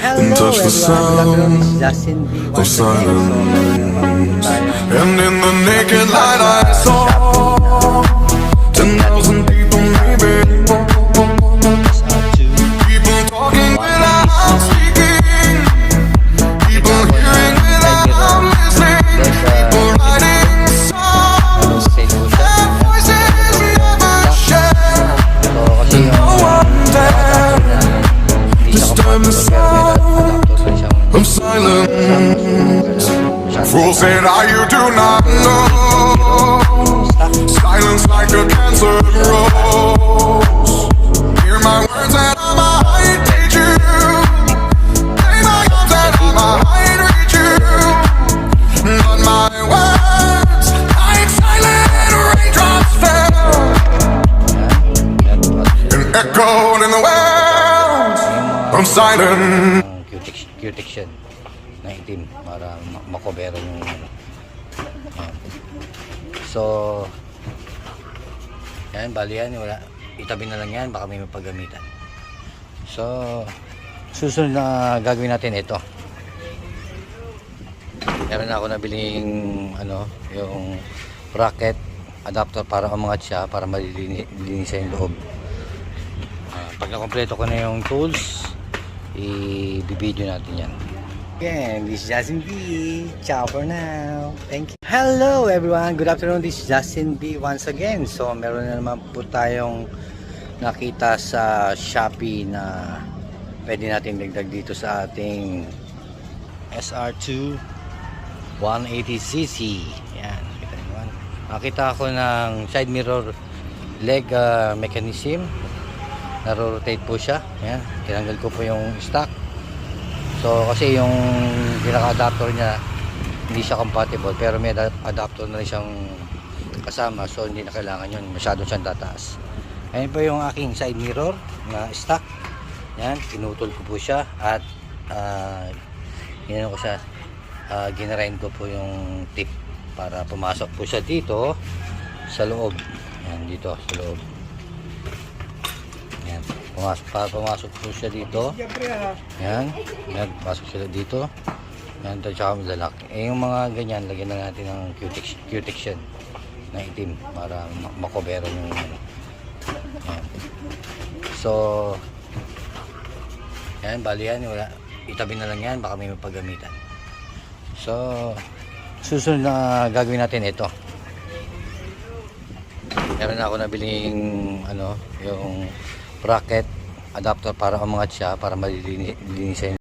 and touch the sound of silence. And in the naked light I saw 10,000 people, maybe people talking without speaking, people hearing without listening, people writing songs that voices never share. No one dare disturb the sound of silence. Fool said, you do not know. Silence like a cancer grows. Hear my words and I might teach you. Play my arms and I might reach you. But my words, like silent raindrops fell and echoed in the wells of silence. Q-Tection na itim para makobero yung so yan, bali yan, wala, itabi na lang yan, baka may mapagamitan. So susunod na gagawin natin ito, meron na ako nabiling yung bracket adapter para umangat siya, para malilinisan yung loob. Pag nakompleto ko na yung tools, i-video natin yan. Again, this is Justin B. Ciao for now. Thank you. Hello everyone. Good afternoon. This is Justin B. once again. So, meron na naman po tayong nakita sa Shopee na pwede natin dagdag dito sa ating SR2 180cc. Yan. Nakita ako ng side mirror leg mechanism. Naro-rotate po siya. Yan. Tinanggal ko po yung stock. So kasi yung pinaka-adapter niya hindi siya compatible, pero may adapter na rin siyang kasama, so hindi na kailangan yun, masyado siyang tataas. Ayan po yung aking side mirror na stock. Yan, pinutol ko po siya at ginano ko siya, ginarind ko po yung tip para pumasok po siya dito sa loob. Yan, dito sa loob. Yan, pumasok po siya dito. Yan, pasok sila dito. Yan, tsaka madalak. Yung mga ganyan, lagyan na natin ng Q-Tection na itim para makobero yung yan. So yan, bali yan, wala, itabi na lang yan, baka may mapagamitan. So susunod na gagawin natin ito, meron na ako nabiling yung bracket adapter para umangat siya, para malilinisan